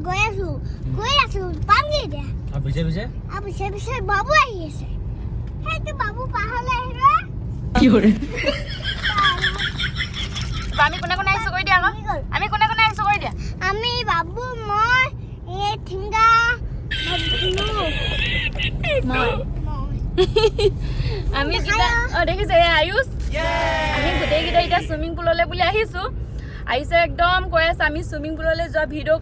গৈ আছো পামগে দে আৰু পিছে বাবু আহি আছে সেইটো বাবু পাহলে আহিলে কি কৰে আমি কোনে কোনে আহিছো কৈ দিয়া আকৌ আমি কোনে কোনে আহিছো কৈ দিয়া আমি বাবু মই এই ঠিংগা আমি কিটা দেখিছে আয়ুষ আমি গোটেইকেইটা এতিয়া চুইমিং পুললৈ বুলি আহিছো আহিছে একদম কৈ আছে আমি চুইমিং পুললৈ যোৱা ভিডিঅ'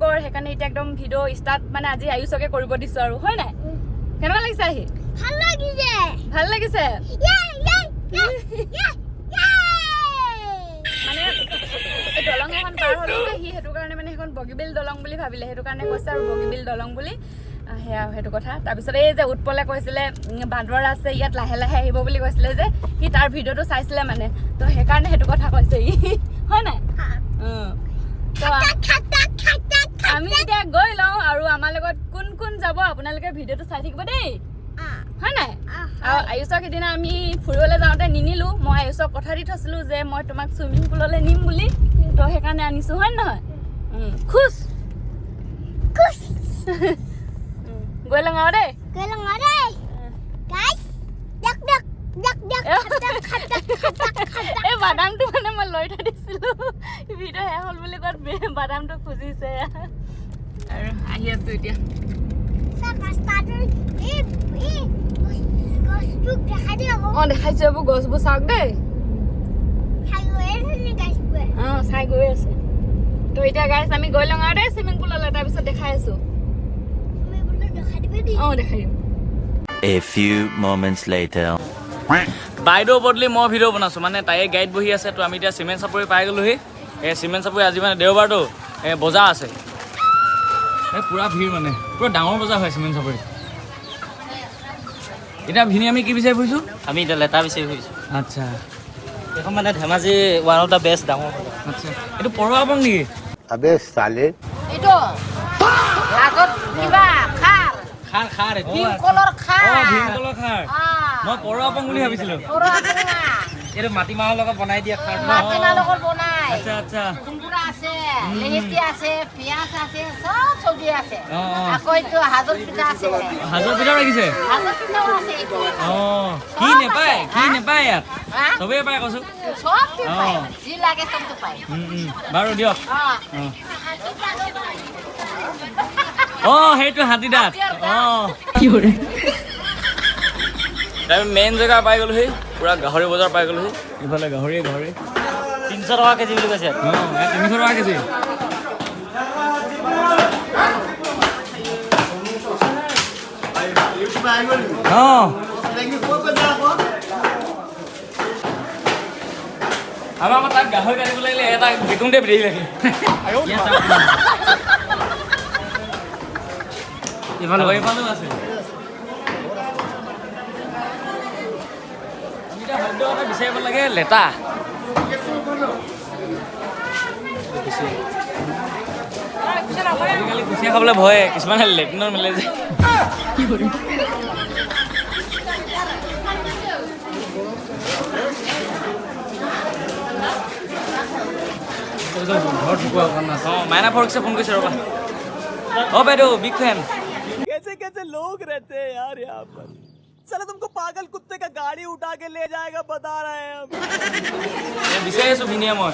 কৰ সেইকাৰণে এতিয়া একদম ভিডিঅ' ষ্টাৰ্ট মানে আজি আয়ুষকে কৰিব দিছো আৰু হয় নাই কেনেকুৱা লাগিছে আহি ভাল লাগিছে মানে এই দলং এখন পাৰ হ'লো যে সি সেইটো কাৰণে মানে সেইখন বগীবিল দলং বুলি ভাবিলে সেইটো কাৰণে কৈছে আৰু বগীবিল দলং বুলি সেয়া সেইটো কথা তাৰপিছত এই যে উৎপলে কৈছিলে বান্দৰ আছে ইয়াত লাহে লাহে আহিব বুলি কৈছিলে যে সি তাৰ ভিডিঅ'টো চাইছিলে মানে তো সেইকাৰণে সেইটো কথা কৈছে ই হয় নাই আমি এতিয়া গৈ লওঁ আৰু আমাৰ লগত কোন কোন যাব আপোনালোকে ভিডিঅ'টো চাই থাকিব দেই হয় নাই আৰু আয়ুষক সিদিনা আমি ফুৰিবলৈ যাওঁতে নিনিলো মই আয়ুষক কথা দি থৈছিলো যে মই তোমাক চুইমিং পুললৈ নিম বুলি তো সেইকাৰণে আনিছো হয় নহয় খুচ গৈ লওঁ আৰু দেই এই বাদামটো মানে মই লৈ থৈ দিছিলো ভিডিঅ' শেষ হ'ল বুলি কোৱাত বাদামটো খুজিছে আৰু আহি আছো এতিয়া দেখাইছো এইবোৰ গছবোৰ চাওক দেই চাই গৈ আছে তো এতিয়া গাইছ আমি গৈ লওঁ আৰু দেই চুইমিং পুললৈ তাৰপিছত দেখাই আছো দেখাই দিম A few moments later. বাইদেউ বদলি মই ভিডিঅ' বনাইছোঁ মানে তাইয়ে গাইড বহি আছে তো আমি এতিয়া চিমেণ্ট চাপৰি পাই গ'লোহি এই চিমেণ্ট চাপৰি আজি মানে দেওবাৰটো বজাৰ আছে এই পূৰা ভিৰ মানে পূৰা ডাঙৰ বজাৰ হয় চিমেণ্ট চাপৰি এতিয়া ভিনি আমি কি বিচাৰি ফুৰিছোঁ আমি এতিয়া লেটা বিচাৰি ফুৰিছোঁ আচ্ছা এইখন মানে Dhemaji one of the best ডাঙৰ আচ্ছা এইটো পৰুৱা আপং নেকি अबे साले এইটো আগত কিবা খাৰ খাৰ ভীমকলৰ খাৰ ভীমকলৰ খাৰ মই পৰুৱা আপং বুলি ভাবিছিলোঁ এইটো মাটিমাহৰ লগত বনাই দিয়া খাৰ মাটিমাহ লগত বনাই আচ্ছা আচ্ছা কোমোৰা আছে লেহেতি আছে পিঁয়াজ আছে চব চব্জি আছে আকৌ এইটো হাজৰ পিঠা আছে হাজৰ পিঠা ৰাখিছে হাজৰ পিঠাও আছে এইটো কি নেপায় ইয়াত চবেই পায় কৈছোঁ চব পায় যি লাগে চবটো পায় বাৰু দিয়ক সেইটো হাতী দাঁত কি কৰে আমি মেইন জেগা পাই গ'লোহি পূৰা গাহৰি বজাৰ পাই গ'লোহি ইফালে গাহৰি 300 টকা কেজি বুলি কৈছে 300 টকা কেজি আমাৰ তাত গাহৰি কাটিব লাগিলে এটা বিকুংতে বিধি লাগে ইফালেও আছে খাদ্য এটা বিচাৰিব লাগে লেটা আজিকালি কুচিয়া খাবলৈ ভয় কিছুমানে লেট্ৰিনত মিলে যে কি কৰে মাইনা ফৰকছে ফোন কৰিছে ৰ'বা বাইদেউ বিগ ফেন कैसे लोग रहते हैं यार यहाँ पर चलो तुमको पागल कुत्ते का गाड़ी उठा के ले जाएगा बता रहे हैं हम বিচাৰি আছো ভিনিয়ে মই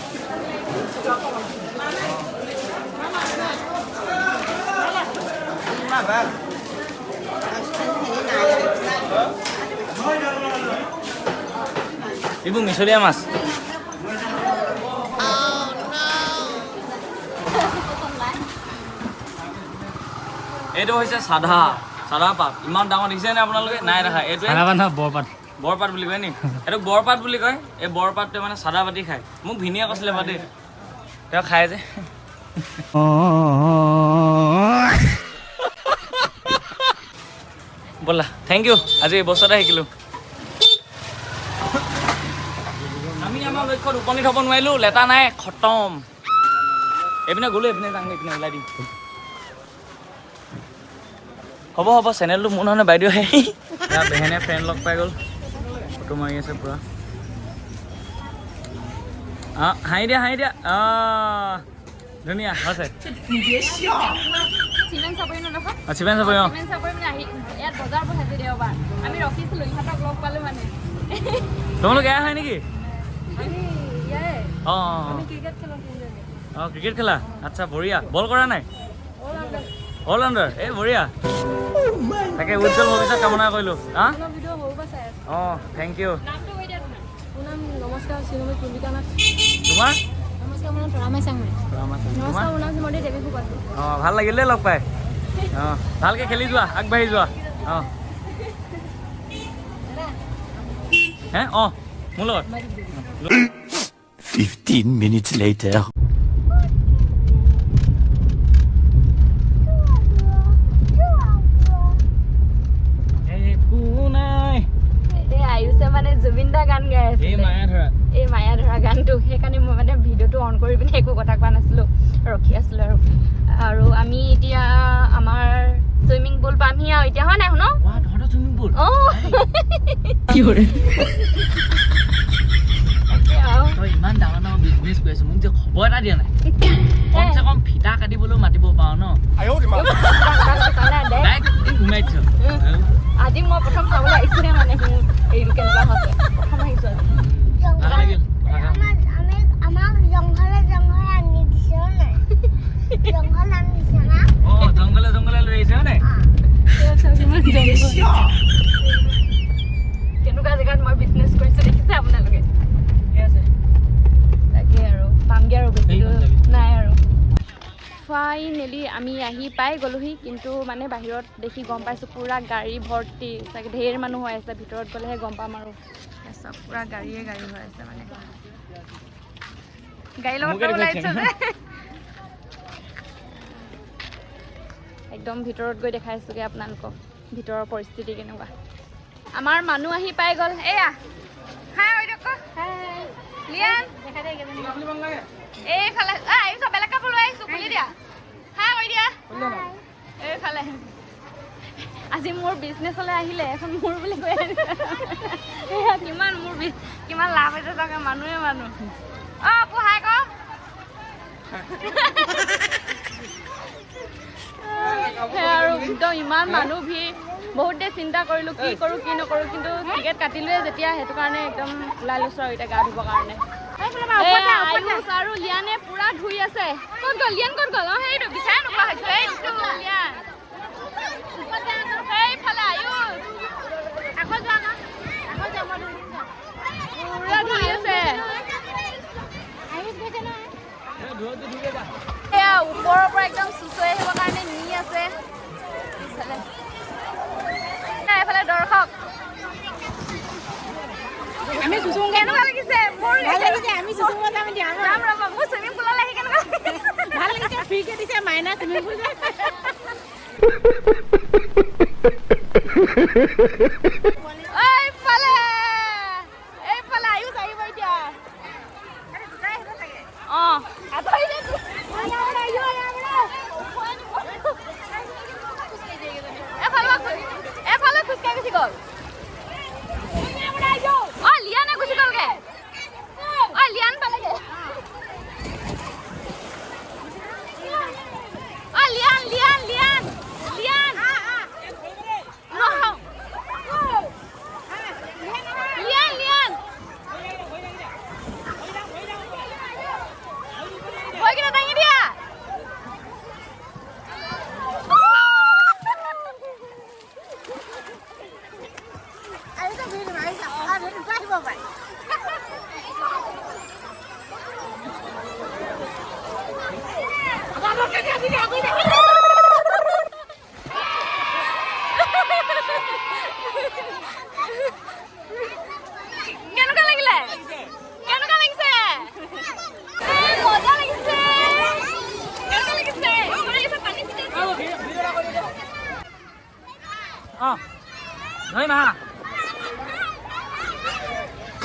এইবোৰ মিছলীয়া মাছ এইটো হৈছে চাধা পাত ইমান ডাঙৰ দেখিছেনে আপোনালোকে নাই দেখা এইটোৱে বৰপাত বুলি কয় নি এইটো বৰপাত বুলি কয় এই বৰপাতটোৱে মানে চাদা পাতি খায় মোক ভিনিয়ে কৈছিলে বাদে তেওঁ খায় যে ব'লা থেংক ইউ আজি এই বস্তু এটা শিকিলোঁ আমি আমাৰ লক্ষ্যত উপনীত হ'ব নোৱাৰিলোঁ লেটা নাই খতম এইপিনে গ'লো এইপিনে যাম এইপিনে ওলাই দিম হ'ব চেনেলটো মোৰ নহয় বাইদেউ বেহেনে ফ্ৰেণ্ড লগ পাই গ'ল ফটো মাৰি আছে পূৰা হাঁহি দিয়া ধুনীয়া আছে চিমেণ্ট চাপৰি নলখন চিমেণ্ট চাপৰি অঁ চিমেণ্ট চাপৰি মানে আহি ইয়াত বজাৰ বহাইছে দেওবাৰ আমি ৰখিছিলোঁ ইহঁতক লগ পালোঁ মানে তোমালোক এয়া হয় নেকি আমি ইয়াৰে অঁ আমি ক্ৰিকেট খেলোঁ অঁ ক্ৰিকেট খেলা আচ্ছা বঢ়িয়া বল কৰা নাই অল ৰাউণ্ডাৰ এই বঢ়িয়া তাকে উজ্জ্বল ভৱিষ্যত কামনা কৰিলোঁ হাঁ ভিডিঅ' সৰুৰ পৰা চাই আছোঁ অঁ থেংক ইউ নামটো কৈ দিয়া তোমাৰ মোৰ নাম নমস্কাৰ শ্ৰীমতী কুন্দিকা নাথ তোমাৰ নমস্কাৰ মোৰ নাম তৰামাই চাংমাই নমস্কাৰ মোৰ নাম শ্ৰীমতী দেৱী ফুকন অঁ ভাল লাগিল দেই লগ পাই অঁ ভালকৈ খেলি যোৱা আগবাঢ়ি যোৱা অঁ হে অঁ মোৰ লগত 15 minutes later. আয়ুষে মানে জুবিন দা গান গাই আছে এই মায়া ধৰা গানটো সেইকাৰণে মই মানে ভিডিঅ'টো অন কৰি পিনে একো কথা কোৱা নাছিলোঁ ৰখি আছিলোঁ আৰু আমি এতিয়া আমাৰ চুইমিং পুল পামহি আৰু এতিয়া হয় নাই শুনো চুইমিং পুল অঁ কি কৰে তই ইমান ডাঙৰ ডাঙৰ বিজনেছ কৰি আছো মোক যে খবৰ এটা দিয়া নাই কমচে কম ফিটা কাটিবলৈও মাতিব পাৰো ন আজি মই প্ৰথম চাবলৈ আহিছোহে মানে এইটো কেনেকুৱা হৈছে প্ৰথম আহিছোঁ ভাল লাগিল আমাক জংঘলে আনি দিছে নাই জংঘল আনি দিছে না অঁ জংঘলে লৈ আহিছে হয় নাই কেনেকুৱা জেগাত মই বিজনেছ কৰিছোঁ দেখিছে আপোনালোকে তাকে আৰু পামগৈ আৰু বেছি নাই আৰু ফাইনেলি আমি আহি পাই গ'লোহি কিন্তু মানে বাহিৰত দেখি গম পাইছোঁ পূৰা গাড়ী ভৰ্তি চাগে ঢেৰ মানুহ হৈ আছে ভিতৰত গ'লেহে গম পাম আৰু চব পূৰা গাড়ীয়ে গাড়ী হৈ আছে মানে গাড়ী লগত ওলাইছে একদম ভিতৰত গৈ দেখাইছোঁগৈ আপোনালোকক ভিতৰৰ পৰিস্থিতি কেনেকুৱা আমাৰ মানুহ আহি পাই গ'ল এয়া হাই লিয়ান এইফালে আহিছ বেলেগ কাপোৰ লৈ আহিছোঁ খুলি দিয়া হাই কৈ দিয়া এইফালে আজি মোৰ বিজনেছলৈ আহিলে এখন মোৰ বুলি কৈ কিমান মোৰ কিমান লাভ হৈছে চাগে মানুহে মানুহ অঁ পোহাই ক আৰু একদম ইমান মানুহ ভিৰ বহুত দেৰি চিন্তা কৰিলোঁ কি কৰোঁ কি নকৰোঁ কিন্তু টিকেট কাটিলোৱে যেতিয়া সেইটো কাৰণে একদম ওলাই লৈছোঁ আৰু এতিয়া গা ধুবৰ কাৰণে আয়ুষ আৰু লিয়ানে পুৰা ধুই আছে ক'ত গ'ল লিয়ান ক'ত গ'ল অঁ সেইটো বিচাৰে নোপোৱা হৈছোঁ এইটো লিয়ান সেইফালে আয়ুষ আকৌ যোৱা না পুৰা ধুই আছে এয়া ওপৰৰ পৰা একদম চুচৰি আহিবৰ কাৰণে নি আছে এইফালে দৰ্শক আমি চুচুং কেনেকুৱা লাগিছে মোৰ ভাল লাগিছে আমি চুচুং যাম এতিয়া যাম ৰ'ব মোৰ চুইমিং পুললৈ আহি কেনেকুৱা ভাল লাগিছে ফ্ৰীকে দিছে মাইনা চুইমিং পুল এইফালে আয়ুষ আহিব এতিয়া অঁ এফালে খোজকাঢ়ি গুচি গ'ল অঁ লিয়ানে গুচি গ'লগে অঁ লিয়ান পালেগে অঁ লিয়ান লিয়ান লিয়ান লিয়ান লিয়ান লিয়ান ভয় কিনে দাঙি দিয়া কেনেকুৱা লাগিলে কেনেকুৱা লাগিছে মজা লাগিছে কেনেকুৱা লাগিছে পানী অঁ নহয় না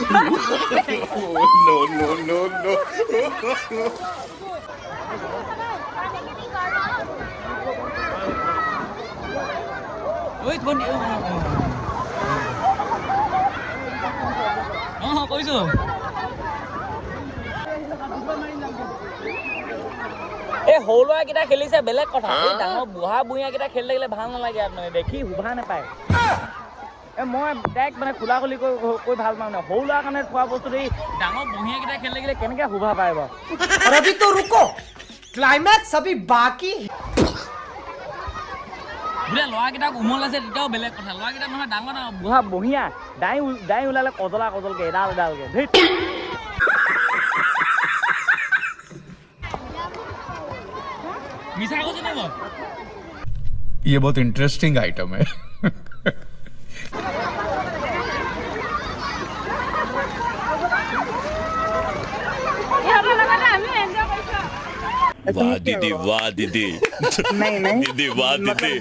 No. ঐ কোন অঁ কৈছোঁ এই সৰু ল'ৰাকেইটা খেলিছে বেলেগ কথা, এই ডাঙৰ বুঢ়া বুঢ়ীয়াকেইটা খেলি থাকিলে ভাল নালাগে আপোনাৰ, দেখি শোভা নাপায়। মই ডাইৰেক্ট মানে খোলা খুলি কৈ ভাল পাওঁ, সৰু ল'ৰাৰ কাৰণে খোৱা বস্তুটো এই ডাঙৰ বুঢ়ীয়াকেইটা খেলি থাকিলে কেনেকৈ শোভা পায় বাৰু। और अभी तो रुको, क्लाइमैक्स अभी बाकी। বোলে ল'ৰাকেইটাক উমল আছে তেতিয়াও বেলেগ কথা, ল'ৰাকেইটা নহয় ডাঙৰ ডাঙৰ বুঢ়া বঢ়িয়া দাই ওলালে কজলা কজলকে এডাল এডালকে ধেই। মিছা কৈছে নে মই? ये बहुत इंटरेस्टिंग आइटम है। वाह दीदी वाह दीदी दीदी वाह दीदी।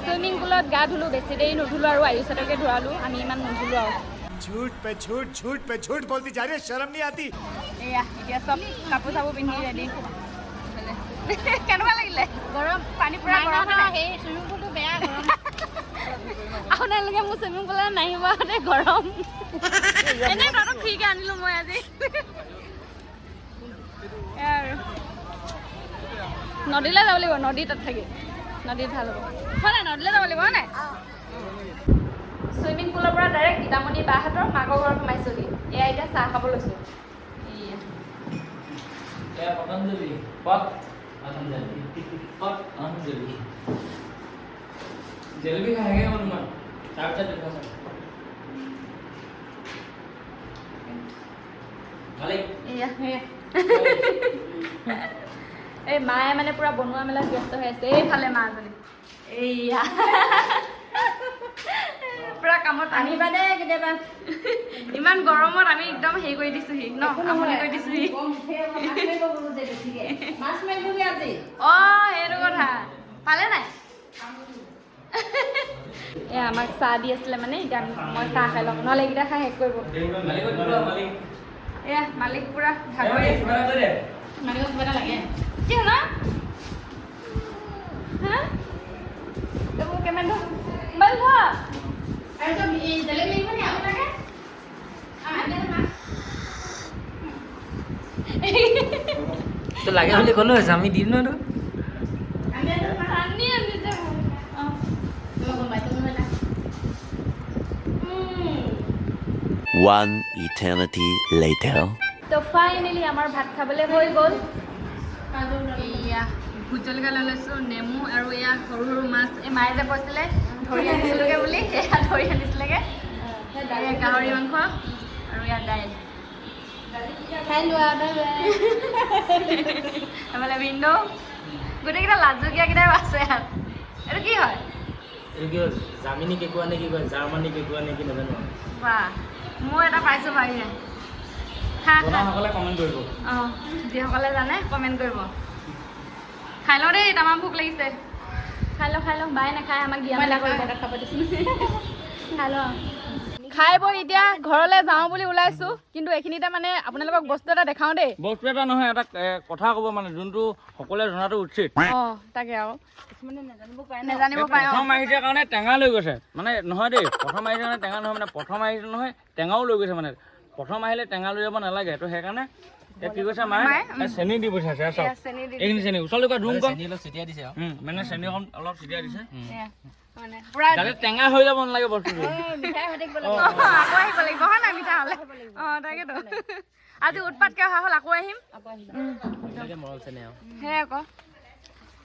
সুইমিং পুলত গা ধুলো, বেছি দেৰি নুধুলো আৰু আয়ুষতকে ধুৱালো, আমি ইমান নুধুলো আৰু। झूठ पे झूठ बोलती जा रही है, शर्म नहीं आती। এয়া এতিয়া চব কাপোৰ চাপোৰ পিন্ধি ৰেডি। কেনেকুৱা লাগিলে? গৰম পানী পুৰা গৰম নাই? সেই চুইমিং পুলটো বেয়া গৰম। আপোনালোকে মোৰ চুইমিং পুলত নাহিব দেই, গৰম। এনেই তহঁতক ফ্ৰীকে আনিলো মই আজি। এয়া আৰু নদীলৈ যাব লাগিব, নদী তাত থাকি নদীত ভাল হ'ব হয় নাই? নদীলৈ যাব লাগিব হয় নাই? চুইমিং পুলৰ পৰা ডাইৰেক্ট গীতামণি বাহঁতৰ মাকৰ ঘৰত সোমাইছোহি। এয়া এতিয়া চাহ খাব লৈছোঁ। পতঞ্জলি পতঞ্জলি জেলেবি খাই অলপমান তাৰপিছত দেখা চাম। এই মায়ে মানে পুৰা বনোৱা মেলাত ব্যস্ত হৈ আছে। এইফালে মাজনী এইয়া পুৰা কামত আহিবা দেই কেতিয়াবা। ইমান গৰমত আমি একদম হেৰি কৰি দিছোহি ন, আমনি কৰি দিছোহি। সেইটো কথা পালে নাই? এয়া আমাক চাহ দি আছিলে মানে, এতিয়া মই চাহ খাই লওঁ, নহ'লে এইকেইটা খাই শেষ কৰিব। এয়া মালিক পুৰা ভাগৰি মালিকক কিবা এটা লাগে। কি হ'ল হা? এইবোৰ কেমেৰা মোবাইল ধৰ আৰু চব জেলেবি লাগিব নি আপোনাকে? তো লাগে বুলি ক'লো হৈছে, আমি দিম ন। One eternity later. তো ফাইনেলি আমাৰ ভাত খাবলৈ হৈ গ'ল। এয়া ভোট জলকীয়া লৈ লৈছোঁ, নেমু আৰু এয়া সৰু সৰু মাছ। এই মায়ে যে কৈছিলে ধৰি আনিছিলোঁগৈ বুলি, এয়া ধৰি আনিছিলেগৈ। গাহৰি মাংস আৰু ইয়াত দাইল খাই লোৱা। এফালে ভিন্দৌ গোটেইকেইটা লাজুকীয়াকেইটাও আছে ইয়াত। এইটো কি হয়? এইটো কি হ'ল? জামিনী কেঁকুৰা নে কি কয়, জাৰ্মানী কেঁকুৰা নে কি নাজানো। বাহ, মই এটা পাইছোঁ পাৰিলে। জনাসকলে কমেণ্ট কৰিব। অঁ, যিসকলে জানে কমেণ্ট কৰিব। খাই লওঁ দেই, তামাম ভোক লাগিছে। খাই লওঁ বাই নাখায়, আমাক দিয়া মেলা কৰিব। খাব দিছোঁ, খাই লওঁ। খাই বৈ এতিয়া ঘৰলৈ যাওঁ বুলি ওলাইছোঁ, কিন্তু এইখিনিতে মানে আপোনালোকক বস্তু এটা দেখাওঁ দেই। বস্তু এটা নহয়, এটা কথা ক'ব মানে, যোনটো সকলোৱে জনাটো উচিত। অঁ, তাকে আৰু নেজানিব পাৰে। প্ৰথম আহিছে কাৰণে টেঙা লৈ গৈছে মানে, নহয় দেই, প্ৰথম আহিছে কাৰণে টেঙা নহয় মানে, প্ৰথম আহিছে নহয় টেঙাও লৈ গৈছে মানে। প্ৰথম আহিলে টেঙা লৈ যাব নালাগে, তো সেইকাৰণে কি কৈছে মায়ে চেনি দি পঠিয়াইছে। এইখিনি চেনি ওচৰলৈ কোৱা ধুম কম ছিটিয়াই দিছে আৰু মানে চেনি অকণ অলপ ছিটিয়াই দিছে, পুৰা যাতে টেঙা হৈ যাব নালাগে বস্তুটো। আকৌ আহিব লাগিব হয় নাই মিঠা হ'লে? অঁ, তাকেতো আজি উৎপাতকৈ অহা হ'ল, আকৌ আহিম। মৰম চেনে আৰু সেই আকৌ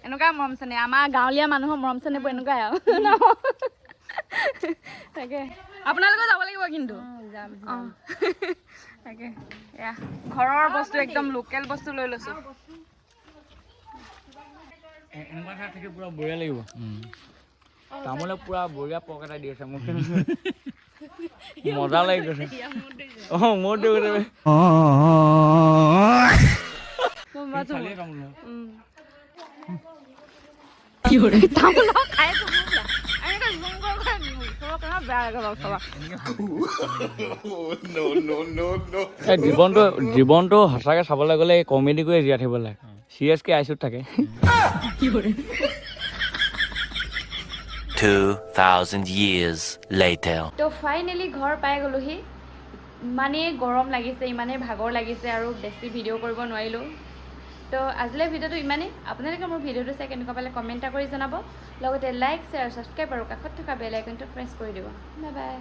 এনেকুৱাই মৰম চেনেহ, আমাৰ গাঁৱলীয়া মানুহৰ মৰম চেনেহবোৰ এনেকুৱাই আৰু। তাকে আপোনালোকেও যাব লাগিব কিন্তু। অঁ, তাকে এয়া ঘৰৰ বস্তু, একদম লোকেল বস্তু লৈ লৈছোঁ। এনেকুৱা ঠাইত থাকি পুৰা বঢ়িয়া লাগিব। তামোলে পুৰা বঢ়িয়া পক এটা দি আছে মোক, মজা লাগি গৈছে। অঁ, মোৰ দি গৈছে। জীৱনটো সঁচাকে চাবলৈ গ'লে এই কমেডি কৰি জীয়াই থাকিব লাগে, চিৰিয়াছকে আইচুত থাকে। 2,000 years later. তো ফাইনেলি ঘৰ পাই গ'লোহি ইমানেই গৰম লাগিছে ইমানেই ভাগৰ লাগিছে আৰু বেছি ভিডিঅ' কৰিব নোৱাৰিলোঁ তো আজিলৈ ভিডিঅ'টো ইমানেই আপোনালোকে মোৰ ভিডিঅ'টো চাই কেনেকুৱা পালে কমেণ্ট এটা কৰি জনাব লগতে লাইক শ্বেয়াৰ ছাবস্ক্ৰাইব আৰু কাষত থকা বেল আইকনটো প্ৰেছ কৰি দিব বাই বাই